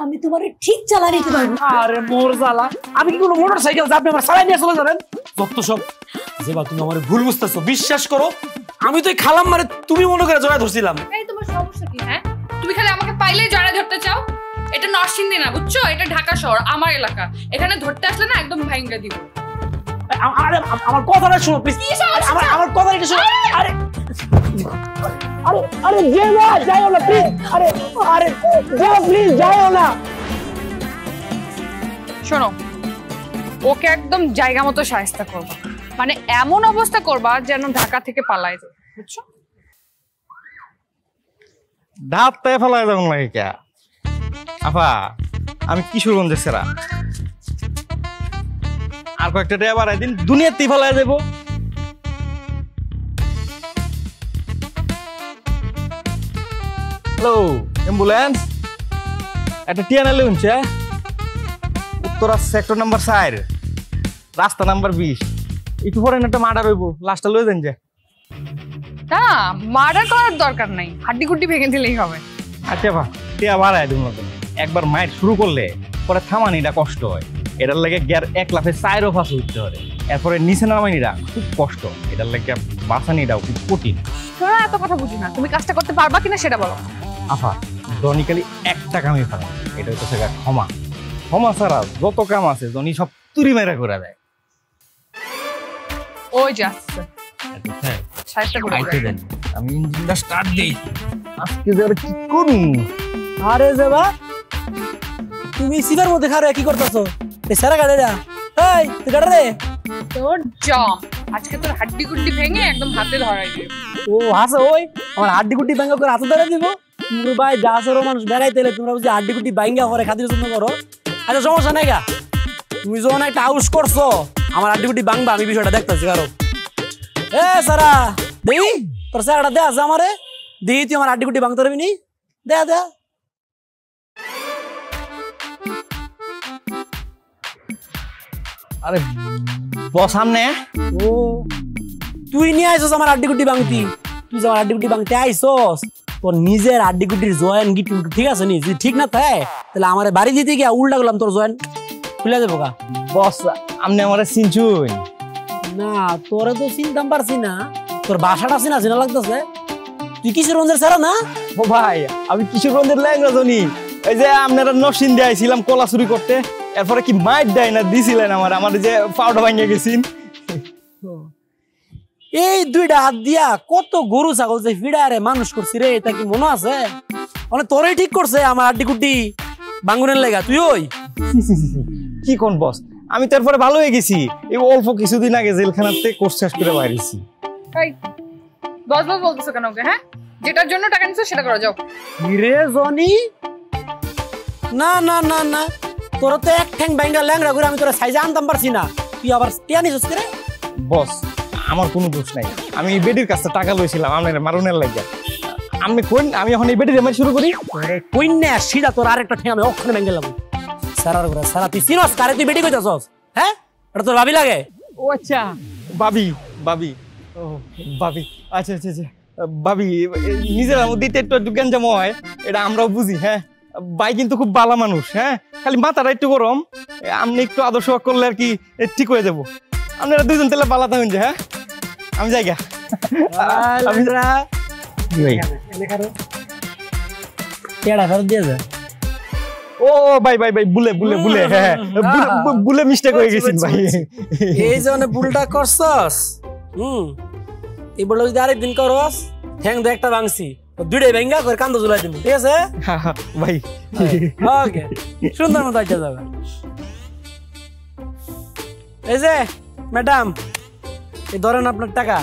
আমি তোমারে ঠিক চালা নিতে পারবো। আরে মোর জ্বালা, আমি কি কোনো মোটরসাইকেল আপনি আমার চালাই নিয়ে চলে যাবেন? যত সব যেবা, তুমি আমার ভুল বুঝতেছো। বিশ্বাস করো, আমি তো খালাম মারে তুমি মনে করে জড়ায় ধরছিলাম। এই তোমার সমস্যা কি হ্যাঁ? তুমি খালি আমাকে পাইলেই জড়ায় ধরতে চাও। এটা নরসিংদী না, বুঝছো? এটা ঢাকা শহর, আমার এলাকা। এখানে ধরতে আসলে না একদম ভাঙিয়ে দিব। আরে আমার কথাটা শোনো প্লিজ, আমার কথাটা শোনো। আরে আরে আরে যেবা যাইও না প্লিজ। আরে আরে যেবা প্লিজ যাইও না। শোনো, ওকে একদম জায়গা মতো শায়েস্তা করবা, মানে এমন অবস্থা করবা যেন ঢাকা থেকে পালায় যায়, বুঝছো? ঢাকায় পালায় যাবো নাকি কে? আপা, আমি কিশোরগঞ্জের সেরা, আর কয়েকটা টাকা বাড়াই দিন, দুনিয়াতেই পালায় যাবো। হ্যালো অ্যাম্বুলেন্স, একটা টিয়ানালে হচ্ছে উত্তরা সেক্টর নাম্বার 4 রাস্তা নাম্বার 20। একটু পরে একটা মার্ডার হইব, লাস্টটা লয়ে দেন যে। না, মার্ডার করার দরকার নাই, হাড্ডি গুড্ডি ভেঙে দিলেই হবে। আচ্ছা ভা, টিয়া বাড়ায় দিন, একবার মাইট শুরু করলে পরে থামানিটা কষ্ট হয়। এটার লাগে গিয়ার 1 লাফে 4 পাশে উঠতে হয়, এরপরে নিচে নামানিটা খুব কষ্ট। এটার লাগে বাঁচানিটাও খুব কঠিন। শোনো, এত কথা বুঝি না, তুমি কাজটা করতে পারবা কিনা সেটা বলো। আফা, দনিকালি একটা কামই পারে, এটা হচ্ছে ক্ষমা। ক্ষমা ছাড়া যত কাম আছে জনি সব তুরি মেরা করে দেয়। ওই যে আসছে, আমি ইঞ্জিনটা স্টার্ট দেই, আজকে যে আর কি করুন। আরে যেবা, তুমি সিগার মধ্যে খারে কি করতেছো? এই সারা গাড়িটা, এই তুই গাড়ি রে। তোর জম আজকে তোর হাড্ডি গুড্ডি ভেঙে একদম হাতে ধরাই দিও। ও হাসো, ওই আমার হাড্ডি গুড্ডি ভাঙ্গা করে হাতে ধরে দিব? তুমি ভাই দাসের মানুষ বেড়াইতে এলে তোমরা বুঝি হাড্ডি গুড্ডি ভাঙ্গা করে খাতির যত্ন করো? আচ্ছা সমস্যা নাই গা, তুমি যখন একটা আউস করছো আমার হাড্ডি গুড্ডি ভাঙবা, আমি বিষয়টা দেখতেছি। কারো এ সারা দেখি তোর স্যারটা দে আছে আমারে, দেখি তুই আমার হাড্ডি গুড্ডি ভাঙতে পারবি নি? দে দে। আরে বস সামনে। ও তুই নিয়ে আইসস আমার হাড্ডি গুড্ডি ভাঙতি? তুই যে আমার হাড্ডি গুড্ডি ভাঙতে আইসস, তোর নিজের হাড্ডি গুড্ডির জয়েন গিট ঠিক আছে নি? যদি ঠিক না থাকে তাহলে আমার বাড়ি দিতে গিয়া উল্টা গেলাম, তোর জয়েন খুলে দেবো গা। বস আপনি আমার চিনছুন না? তোরে তো চিনতাম পারছি না, তোর বাসাটা চিনা চিনা লাগতেছে। তুই কিশোরগঞ্জের ছাড়া না? ও ভাই, আমি কিশোরগঞ্জের ল্যাংরা জনি। এই যে আপনারা নরসিংদী আইছিলাম কলা চুরি করতে, এরপরে কি মাইট দেয় না দিছিলেন আমার যে পাউডার ভাঙিয়ে গেছিন। এই দুইটা হাত দিয়া কত গরু ছাগল যে ফিডারে মানুষ করছি রে, এটা কি মনে আছে? মানে তোরই ঠিক করছে আমার হাড্ডি গুড্ডি বাঙ্গুনের লেগা। তুই ওই কি কোন বস, আমি তারপরে ভালো হয়ে গেছি। এই অল্প কিছুদিন আগে জেলখানাতে কোর্স শেষ করে বাইরেছি। এই বস বস বলতেছো কেন ওকে? হ্যাঁ, যেটার জন্য টাকা নিছো সেটা করো, যাও। রে জনি, না না না না, তোরা তো এক ঠ্যাং ব্যাঙ্গা ল্যাংরা করে আমি তোরা সাইজে আনতাম পারছি না, তুই আবার টিয়া নিছিস রে? বস আমার কোনো দোষ নাই, আমি এই বেডির কাছে টাকা লইছিলাম আপনার মারুনের লাগে। আমি কোন, আমি এখন এই বেডির মার শুরু করি। কইন না সিধা তোর আরেকটা ঠ্যাং আমি ওখানে ব্যাঙ্গে লাগাবো। সারার ঘরে সারা তুই চিনস কারে তুই বেটি কইতাছস হ্যাঁ এটা তোর ভাবি লাগে ও আচ্ছা ভাবি ভাবি ও ভাবি আচ্ছা আচ্ছা আচ্ছা ভাবি নিজের মধ্যে একটু একটু গেঞ্জাম হয় এটা আমরাও বুঝি হ্যাঁ ভাই কিন্তু খুব ভালো মানুষ হ্যাঁ খালি মাথাটা একটু গরম আপনি একটু আদর্শ করলে আর কি ঠিক হয়ে যাবো আপনারা দুজন তাহলে পালা থাকুন যে হ্যাঁ আমি যাই গা ও ভাই ভাই ভাই বুলে বুলে বুলে হ্যাঁ বুলে মিস্টেক হয়ে গেছেন ভাই এই জন্য ভুলটা করছস এই বলে যদি আরেকদিন করস ঠ্যাং দে একটা ভাঙছি দুইটাই ভেঙ্গা করে কান্দো ঝুলাই দিবি ঠিক আছে ভাই ওকে সুন্দর মতো আইটা যাবে এই যে ম্যাডাম এই ধরেন আপনার টাকা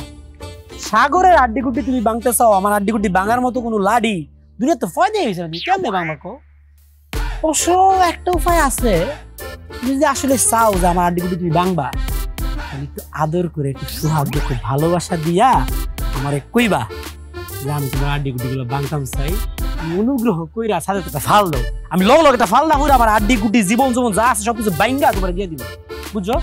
সাগরের আড্ডিগুটি তুমি ভাঙতে চাও আমার আড্ডিগুটি ভাঙার মতো কোনো লাডি দুনিয়া তো ফয় দিয়ে গেছে কেমনে ভাঙবা কো অবশ্য একটা উপায় আছে তুমি যদি আসলে চাও যে আমার আড্ডিগুটি তুমি ভাঙবা একটু আদর করে একটু সুহাগ একটু ভালোবাসা দিয়া আমার কইবা যে আমি তোমার আড্ডিগুটি গুলো ভাঙতাম চাই অনুগ্রহ কইরা সাথে একটা ফাল দাও আমি লগ লগ একটা ফাল না করে আমার আড্ডিগুটি জীবন জীবন যা আছে সবকিছু ভাঙা তোমার দিয়ে দিব বুঝছো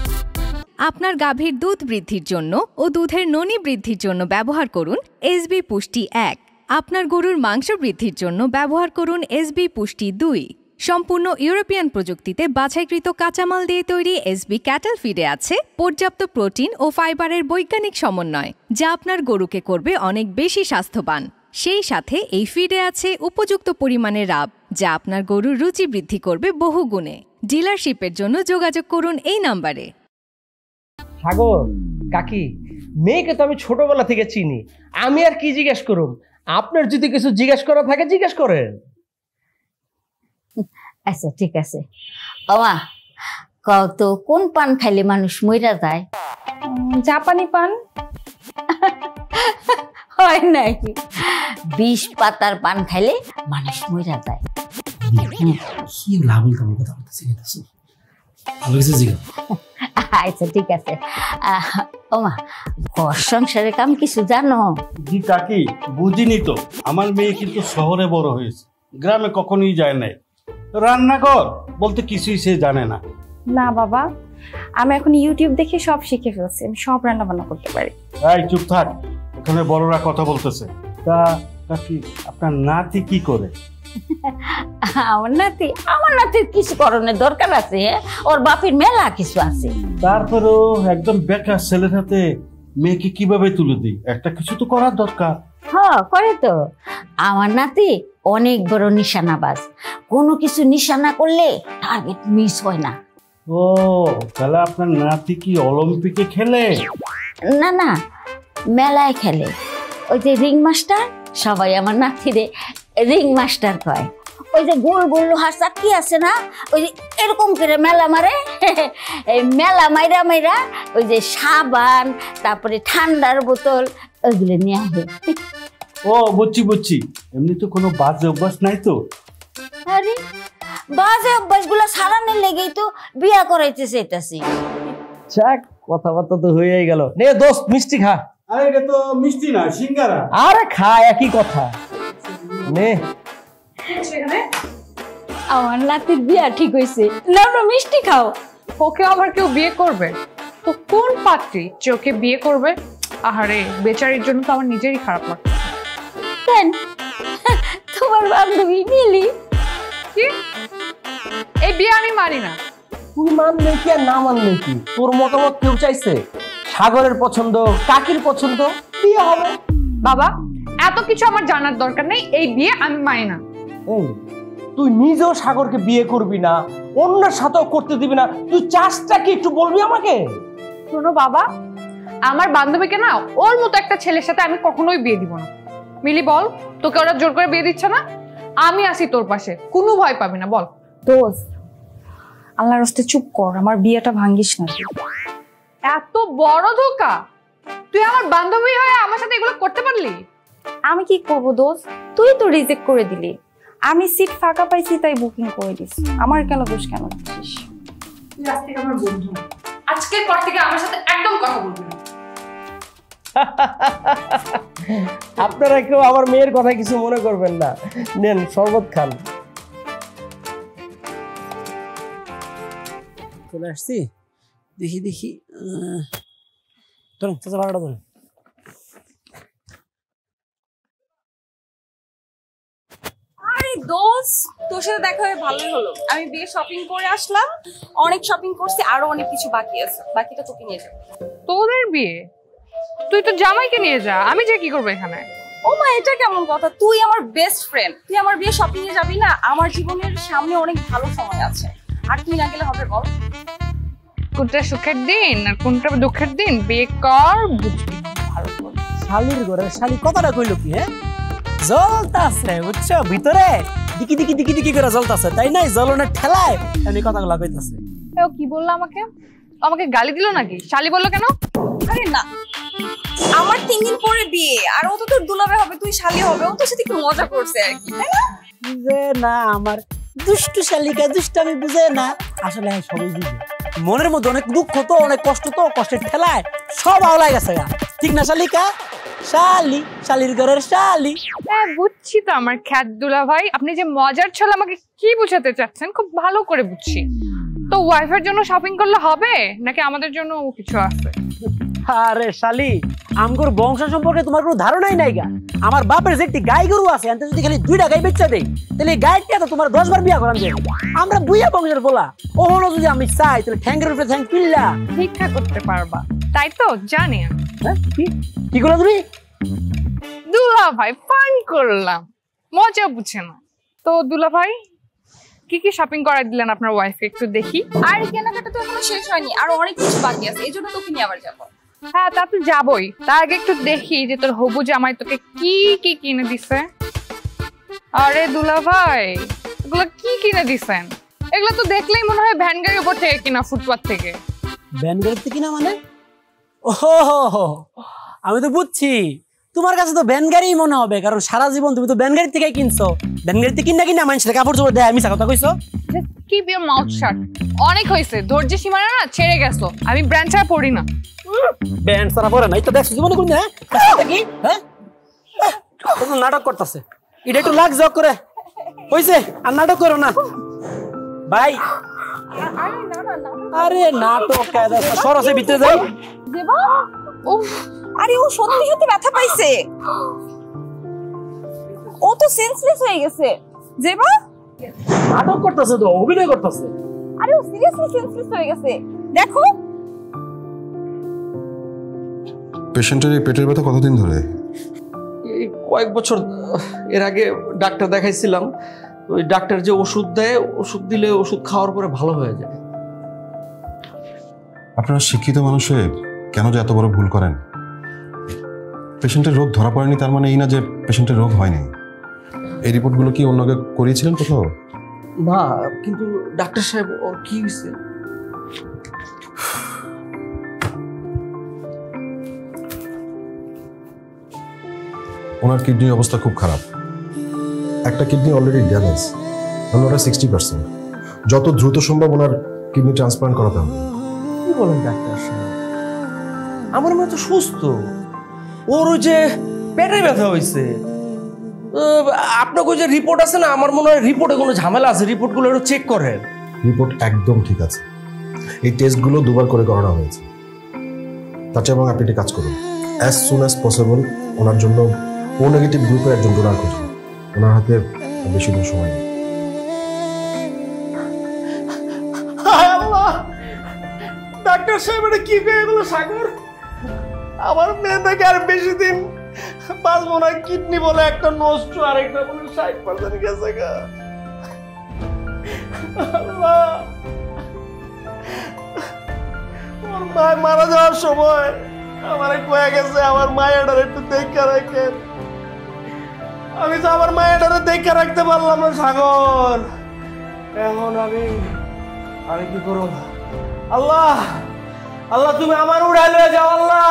আপনার গাভীর দুধ বৃদ্ধির জন্য ও দুধের ননি বৃদ্ধির জন্য ব্যবহার করুন SB পুষ্টি 1। আপনার গরুর মাংস বৃদ্ধির জন্য ব্যবহার করুন SB পুষ্টি 2। সম্পূর্ণ ইউরোপিয়ান প্রযুক্তিতে বাছাইকৃত কাঁচামাল দিয়ে তৈরি SB ক্যাটল ফিডে আছে পর্যাপ্ত প্রোটিন ও ফাইবারের বৈজ্ঞানিক সমন্বয়, যা আপনার গরুকে করবে অনেক বেশি স্বাস্থ্যবান। সেই সাথে এই ফিডে আছে উপযুক্ত পরিমাণে রাব, যা আপনার গরুর রুচি বৃদ্ধি করবে বহু গুণে। ডিলারশিপের জন্য যোগাযোগ করুন এই নম্বরে। সাগর কাকি মেয়েকে তো আমি ছোটবেলা থেকে চিনি, আমি আর কি জিজ্ঞেস করুম? আপনার যদি কিছু জিজ্ঞেস করা থাকে জিজ্ঞেস করেন। আচ্ছা ঠিক আছে। ওমা কও তো কোন পান খাইলে মানুষ মইরা যায়? জাপানি পান। হয় নাই, 20 পাতার পান খাইলে মানুষ মইরা যায়। কি লাভ কেমন কথা বলতেছি আচ্ছা ঠিক আছে। ওমা ঘর সংসারের কাম কিছু জানো? জি কাকি বুঝিনি তো, আমার মেয়ে কিন্তু শহরে বড় হয়েছে, গ্রামে কখনোই যায় নাই। রান্নাঘর বলতে কিছুই সে জানে না। না বাবা, আমি এখন ইউটিউব দেখে সব শিখে ফেলছি, আমি সব রান্না বান্না করতে পারি। এই চুপ থাক, এখানে বড়রা কথা বলতেছে। তা কাকি আপনার নাতি কি করে? আমার নাতির কিছু করণের দরকার আছে, ওর বাপের মেলা কিছু আছে। তারপরেও একদম বেকার ছেলের হাতে মেয়েকে কিভাবে তুলে দিই? একটা কিছু তো করার দরকার। হ্যাঁ করে তো। আমার নাতি অনেক বড় নিশানাবাজ, কোনো কিছু নিশানা করলে টার্গেট মিস হয় না। ও তাহলে আপনার নাতি কি অলিম্পিকে খেলে? না না, মেলায় খেলে। ওই যে রিং মাস্টার, সবাই আমার নাতিরে রিং মাস্টার কয়। ওই যে গোল গোল লোহার চাকি আছে না, ওই যে এরকম করে মেলা মারে। এই মেলা মাইরা মাইরা ওই যে সাবান, তারপরে ঠান্ডার বোতল ওইগুলো নিয়ে আসে। ও বুঝছি বুঝছি, এমনি তো কোনো বাজে অভ্যাস নাই তো? আরে বাজে অভ্যাস গুলো সারানোর লেগেই তো বিয়া করাইতে চাইতাছি। যাক কথাবার্তা তো হয়েই গেল। নে দোস্ত মিষ্টি খা। আরে এটা তো মিষ্টি না, সিঙ্গারা। আরে খা, একই কথা। নে আমার নাতির বিয়া ঠিক হয়েছে, না না মিষ্টি খাও। ওকে আবার কেউ বিয়ে করবে? তো কোন পাত্রী যে ওকে বিয়ে করবে? আহারে বেচারির জন্য তো আমার নিজেরই খারাপ লাগে। কেন তোমার বান্ধবী মিলি? কি এই বিয়ে আমি মানি না। তুই মানলে কি আর না মানলে কি, তোর মতামত কেউ চাইছে? সাগরের পছন্দ, কাকির পছন্দ, বিয়ে হবে। বাবা এত কিছু আমার জানার দরকার নেই, এই বিয়ে আমি মানি না। তুই নিজেও সাগরকে বিয়ে করবি না, অন্যের সাথেও করতে দিবি না, তুই চাষটা কি একটু বলবি আমাকে? শোনো বাবা, আমার বান্ধবীকে না ওর মতো একটা ছেলের সাথে আমি কখনোই বিয়ে দিব না। মিলি বল, তোকে ওরা জোর করে বিয়ে দিচ্ছে না? আমি আছি তোর পাশে, কোনো ভয় পাবি না। বল। দোস্ত আল্লাহর রাস্তায় চুপ কর, আমার বিয়েটা ভাঙ্গিস না। এত বড় ধোঁকা! তুই আমার বান্ধবী হয়ে আমার সাথে এগুলো করতে পারলি? আমি কি করব দোস্ত, তুই তো রিজেক্ট করে দিলি। আমি সিট ফাঁকা পাইছি তাই বুকিং করে দিছি, আমার কেন দোষ কেন দিচ্ছিস? তুই আজ থেকে আমার বন্ধু, আজকের পর থেকে আমার সাথে একদম কথা বলবি না। আপনারা কেউ আমার মেয়ের কথা কিছু মনে করবেন না। নেন শরবত খান। চলে আসছি, দেখি দেখি ধরুন চাচা ভাড়াটা ধরুন। আরে দোস্ত, তোর সাথে দেখা হয়ে ভালোই হলো। আমি বিয়ে শপিং করে আসলাম, অনেক শপিং করছি, আরো অনেক কিছু বাকি আছে, বাকিটা তোকে নিয়ে যাবো। তোদের বিয়ে? তুই তো জামাইকে নিয়ে যা, আমি যে কি করবো এখানে? ও মা, এটা কেমন কথা? তুই আমার বেস্ট ফ্রেন্ড, তুই আমার বিয়ে শপিং এ যাবি না? আমার জীবনের সামনে অনেক ভালো সময় আছে, আর তুই না গেলে হবে বল? কোনটা সুখের দিন আর কোনটা দুঃখের দিন বিয়ে কর, বুঝবি ভালো করে। শালির ঘরে শালি কথাটা কইলো কি? হ্যাঁ, জ্বলতাছে বুঝছো, ভিতরে দিকি দিকি দিকি দিকি করে জ্বলতাছে, তাই নাই? জ্বলনের ঠেলায় এমনি কথাগুলো কইতাছে। ও কি বললো আমাকে? আমাকে গালি দিল নাকি? শালি বললো কেন? আরে না, আমার 3 দিন পরে বিয়ে, আর ও তো তোর দুলাবে হবে, তুই শালি হবে, ও তোর সাথে একটু মজা করছে আর কি, তাই না? বুঝে না আমার দুষ্টু শালিকা, দুষ্টামি বুঝে না, আসলে সবাই বুঝে। মনের মধ্যে অনেক দুঃখ তো, অনেক কষ্ট তো, কষ্টের ঠেলায় সব আওলাই গেছে গা, ঠিক না শালিকা? শালি, শালির ঘরের শালি। হ্যাঁ বুঝছি তো আমার খ্যাত দুলা ভাই, আপনি যে মজার ছল আমাকে কি বুঝাতে চাচ্ছেন খুব ভালো করে বুঝছি। তো ওয়াইফের জন্য শপিং করলে হবে নাকি আমাদের জন্য কিছু আছে? আরে শালি, আমগর বংশ সম্পর্কে তোমার কোনো ধারণাই নাই গা। আমার বাপের যে একটি গাই গরু আছে, এতে যদি খালি 2টা গাই বেচা দেই, তাহলে এই গাইটা তো তোমার 10 বার বিয়া করান যায়। আমরা বুইয়া বংশের বলা, ওহনো যদি আমি চাই তাহলে ঠ্যাঙ্গের উপরে ঠ্যাং পিল্লা ভিক্ষা করতে পারবা, তাই তো জানি আমি। কি করলা তুমি? দুলা ভাই ফান করলাম, মজা বুঝে না তো। দুলা ভাই কি কি শপিং করাই দিলেন আপনার ওয়াইফকে, একটু দেখি। আর কেনাকাটা তো এখনো শেষ হয়নি, আরো অনেক কিছু বাকি আছে, এই জন্য তোকে নিয়ে আবার যাবো। হ্যাঁ তা তো যাবই, তার আগে একটু দেখি যে তোর হবু জামাই তোকে কি কি কিনে দিছে। আরে দুলা ভাই, এগুলো কি কিনে দিছেন? এগুলো তো দেখলেই মনে হয় ভ্যান গাড়ির উপর থেকে কিনা, ফুটপাথ থেকে। ভ্যান গাড়িতে কিনা মানে? ও আমি তো বুঝছি, তোমার কাছে তো ভ্যান গাড়ি মনে হবে, কারণ সারা জীবন তুমি তো ভ্যান গাড়ি থেকে কিনছো। ভ্যান গাড়িতে কিনা কিনা মানুষের কাপড় চোপড় দেয়, মিছা কথা কইছো। কিপ ইওর মাউথ শাট, অনেক হয়েছে, ধৈর্য সীমানা না ছেড়ে গেছো। আমি ব্র্যান্ড ছাড়া পড়ি না। ব্যান্ড সারা পরে নাই তো দেখছো জীবনে কোন? হ্যাঁ নাটক করতেছে, এটা একটু লাগ জগ করে হইছে, আর নাটক করো না ভাই। আরে নাটক কায়দা সরসে ভিতরে যাই। দেবা, ও আরে ও সত্যি সত্যি ব্যথা পাইছে, ও তো সেন্সলেস হয়ে গেছে। দেবা নাটক করতেছে তো, অভিনয় করতেছে। আরে ও সিরিয়াসলি সেন্সলেস হয়ে গেছে, দেখো। পেশেন্টের এই পেটের ব্যথা কতদিন ধরে? এই কয়েক বছর। এর আগে ডাক্তার দেখাইছিলাম, ওই ডাক্তার যে ওষুধ দেয়, ওষুধ দিলে ওষুধ খাওয়ার পরে ভালো হয়ে যায়। আপনারা শিক্ষিত মানুষে কেন যে এত বড় ভুল করেন? পেশেন্টের রোগ ধরা পড়েনি তার মানে এই না যে পেশেন্টের রোগ হয়নি। এই রিপোর্টগুলো কি অন্য কেউ করিয়েছিলেন কোথাও? না, কিন্তু ডাক্তার সাহেব ওর কি হয়েছে? ওনার কিডনির অবস্থা খুব খারাপ, একটা কিডনি অলরেডি ড্যামেজ, অন্যটা 60%। যত দ্রুত সম্ভব ওনার কিডনি ট্রান্সপ্লান্ট করাতে হবে। কি বলেন ডাক্তার সাহেব? আমার মনে তো সুস্থ, ওর ওই যে পেটে ব্যথা হয়েছে। আপনার ওই যে রিপোর্ট আছে না, আমার মনে হয় রিপোর্টে কোনো ঝামেলা আছে, রিপোর্টগুলো একটু চেক করেন। রিপোর্ট একদম ঠিক আছে, এই টেস্টগুলো 2 বার করে করানো হয়েছে। তার চেয়ে এবং আপনি একটি কাজ করুন, অ্যাজ সুন অ্যাজ পসিবল ওনার জন্য ও নেগেটিভ গ্রুপের একজন ডোনার খুঁজুন। ওনার হাতে বেশি দিন সময় নেই। ডাক্তার সাহেব এটা কি হয়ে গেল সাগর? আমার মেয়ে থেকে আর বেশি দিন বাঁচবো না। কিডনি বলে একটা নষ্ট, আর একটা বলে 60% গেছে গা। ওর মা মারা যাওয়ার সময় আমার কয়ে গেছে আমার মায়ের একটু দেখে রাখেন। আমি তো আমার মায়ের দেখে রাখতে পারলাম না সাগর। এখন আমি কি করব? আল্লাহ আল্লাহ, তুমি আমার উড়াই লয়ে যাও আল্লাহ,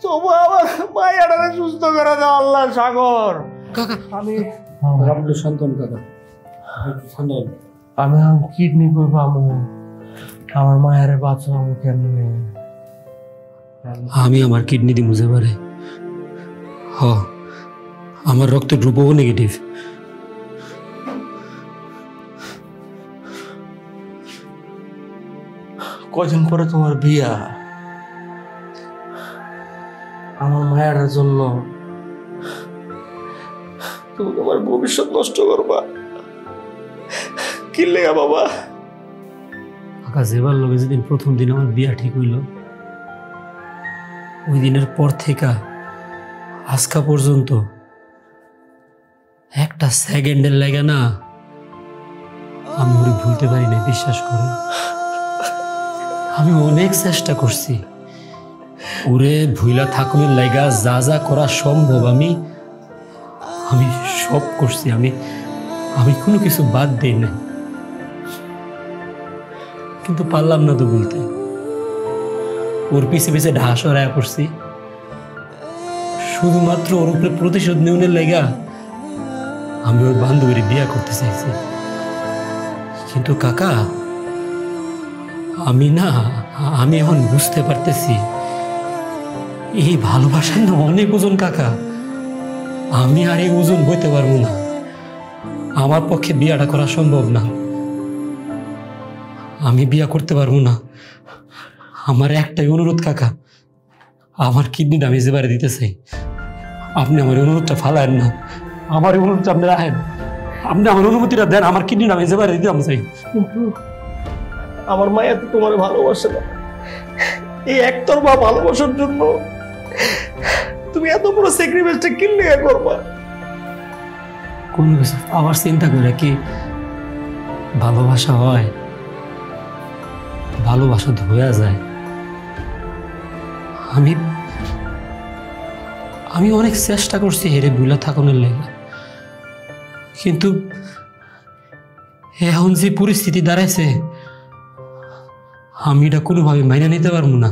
তবু আমার মায়ের সুস্থ করে দাও আল্লাহ। সাগর আমি সন্তান কাকা, আমি কিডনি করবো, আমার মায়ের বাঁচাবো কেমনে? আমি আমার কিডনি দিয়ে বুঝতে পারে, হ আমার রক্ত গ্রুপও নেগেটিভ। কদিন পরে তোমার বিয়া, আমার মায়ের জন্য তুমি তোমার ভবিষ্যৎ নষ্ট করবা কি লেগা বাবা? কাকা যেবার লোকে যেদিন প্রথম দিন আমার বিয়া ঠিক হইল, ওই দিনের পর থেকে আজকা পর্যন্ত একটা সেকেন্ডের লাগে না আমি ওরে ভুলতে পারি না। বিশ্বাস করেন, আমি অনেক চেষ্টা করছি ওরে ভুইলা থাকুনের লাগা যা যা করা সম্ভব আমি আমি সব করছি। আমি আমি কোনো কিছু বাদ দিই না, কিন্তু পারলাম না তো বলতে। ওর পিছে পিছে ঢাস হরায়া পড়ছি শুধুমাত্র ওর উপরে প্রতিশোধ নেওয়ার লাগা। আমি ওর বান্ধবীর বিয়া করতে চাইছি, কিন্তু কাকা আমি এখন বুঝতে পারতেছি এই ভালোবাসার না অনেক ওজন কাকা। আমি আর এই ওজন বইতে পারবো না, আমার পক্ষে বিয়াটা করা সম্ভব না। আমি বিয়া করতে পারবো না। আমার একটাই অনুরোধ কাকা, আমার কিডনিটা আমি যেবারে দিতে চাই। আপনি আমার অনুরোধটা ফালায়েন না, আমার অনুরোধটা আপনি রাখেন। আপনি আমার অনুমতিটা দেন, আমার কিডনিটা আমি যেবারে দিতে চাই। আমার মায়া তো তোমার ভালোবাসে না। এই একতরফা ভালোবাসার জন্য তুমি এত বড় স্যাক্রিফাইসটা কি লেগে করবা? কোন কিছু আবার চিন্তা করে কি ভালোবাসা হয়? ভালোবাসা ধোয়া যায়। আমি অনেক চেষ্টা করছি হেরে ভুলা থাকুনের লেগে, কিন্তু এখন যে পরিস্থিতি দাঁড়াইছে আমি এটা কোনোভাবে মাইনে নিতে পারবো না।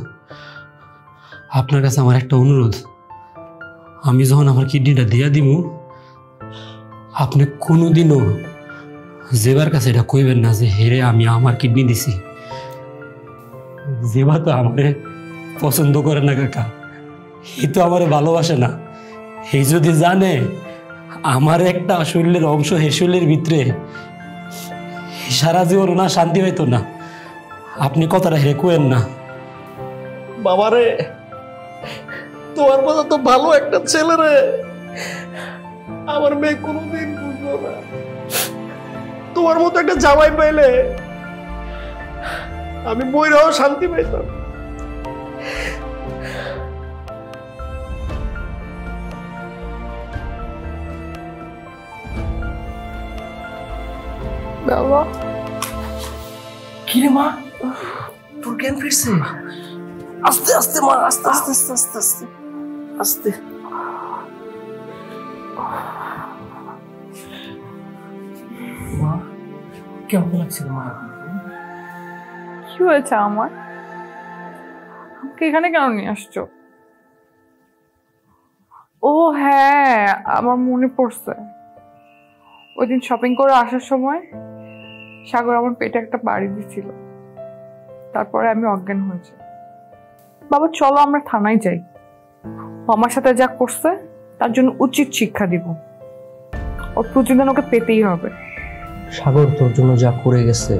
আপনার কাছে আমার একটা অনুরোধ, আমি যখন আমার কিডনিটা দিয়া দিব, আপনি কোনোদিনও জেবার কাছে এটা কইবেন না যে হেরে আমি আমার কিডনি দিছি। জেবা তো আমারে পছন্দ করে না কাকা, এই তো আমারে ভালোবাসে না। এই যদি জানে আমার একটা শরীরের অংশ হে শরীরের ভিতরে, সারা জীবন না শান্তি হইতো না। আপনি কথাটা হেরে কোয়েন না। বাবারে, তোমার মতো তো ভালো একটা ছেলে রে আমার মেয়ে কোনোদিন বুঝলো না। তোমার মতো একটা জামাই পাইলে আমি বইরাও শান্তি পাইতাম। বাবা, কিরে মা, তোর জ্ঞান ফিরছে? আস্তে আস্তে মা, আস্তে আস্তে আস্তে আস্তে আস্তে আস্তে। মা কেমন লাগছিল মা? কি হয়েছে আমার? আমাকে এখানে কেন নিয়ে আসছো? ও হ্যাঁ, আমার মনে পড়ছে। ওই দিন শপিং করে আসার সময় সাগর আমার পেটে একটা বাড়ি দিছিল, তারপরে আমি অজ্ঞান হয়েছি। বাবা চলো আমরা থানায় যাই, আমার সাথে যা করছে তার জন্য উচিত শিক্ষা দিব। ওর প্রতিদিন ওকে পেতেই হবে। সাগর তোর জন্য যা করে গেছে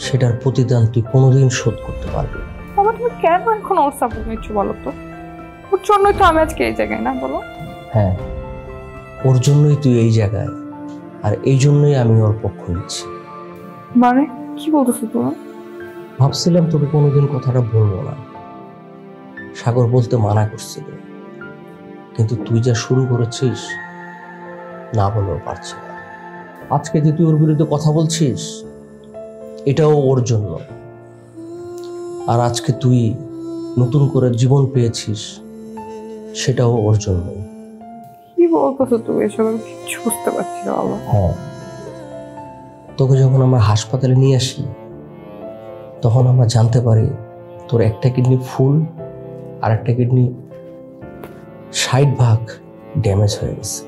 সেটার প্রতিদান তুই কোনোদিন শোধ করতে পারবি না। বাবা তুমি কেন এখন ওর সাপোর্ট নিচ্ছ বলো তো? ওর জন্যই তো আমি আজকে এই জায়গায়, না বলো? হ্যাঁ, ওর জন্যই তুই এই জায়গায়, আর এই জন্যই আমি ওর পক্ষ নিচ্ছি। মানে কি বলতেছো তুমি? ভাবছিলাম তোকে কোনোদিন কথাটা বলবো না, সাগর বলতে মানা করছিল, কিন্তু তুই যা শুরু করেছিস না বলেও পারছি না। আজকে যে তুই ওর বিরুদ্ধে কথা বলছিস এটাও ওর জন্য, আর আজকে তুই নতুন করে জীবন পেয়েছিস সেটাও ওর জন্য। কি বলতেছো তুমি এসব? আমি কিচ্ছু বুঝতে পারছি না বাবা। হ্যাঁ, তোকে যখন আমরা হাসপাতালে নিয়ে আসি তখন আমরা জানতে পারি তোর একটা কিডনি ফুল আর একটা কিডনি 60% ড্যামেজ হয়ে গেছে।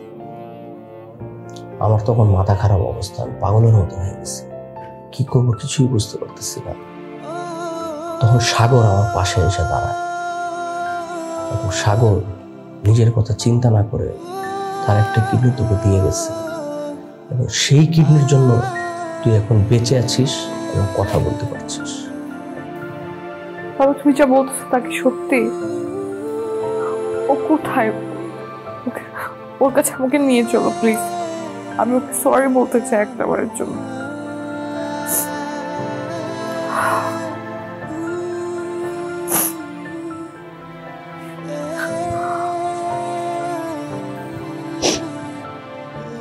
আমার তখন মাথা খারাপ অবস্থা, পাগলের মতো হয়ে গেছে, কি করবো কিছুই বুঝতে পারতেছি না। তখন সাগর আমার পাশে এসে দাঁড়ায়, এবং সাগর নিজের কথা চিন্তা না করে তার একটা কিডনি তোকে দিয়ে গেছে, এবং সেই কিডনির জন্য তুই এখন বেঁচে আছিস এবং কথা বলতে পারছিস। বাবা তুমি যা বলতেছো তা কি সত্যি? ও কোথায়? ওর কাছে আমাকে নিয়ে চলো প্লিজ, আমি ওকে সরি বলতে চাই একটাবারের জন্য।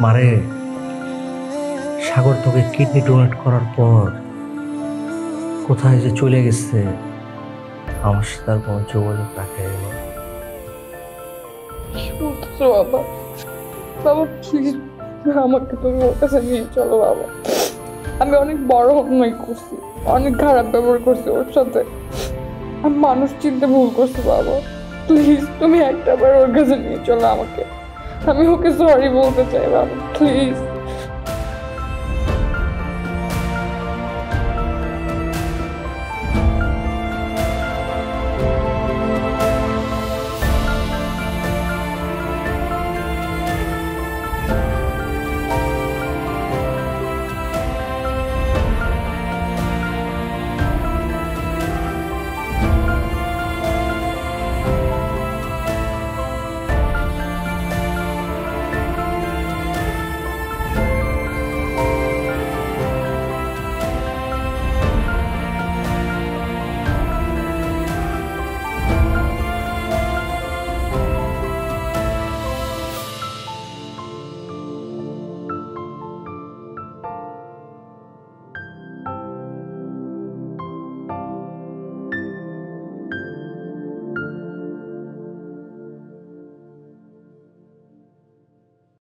মারে, সাগর তোকে কিডনি ডোনেট করার পর কোথায় যে চলে গেছে আমার সাথে আর কোনো যোগাযোগ রাখে না। কি বলতেছো বাবা? বাবা প্লিজ আমাকে তুমি ওর কাছে নিয়ে চলো বাবা। আমি অনেক বড় অন্যায় করছি, অনেক খারাপ ব্যবহার করছি ওর সাথে, আমি মানুষ চিনতে ভুল করছি বাবা। প্লিজ তুমি একটাবার ওর কাছে নিয়ে চলো আমাকে, আমি ওকে সরি বলতে চাই বাবা প্লিজ।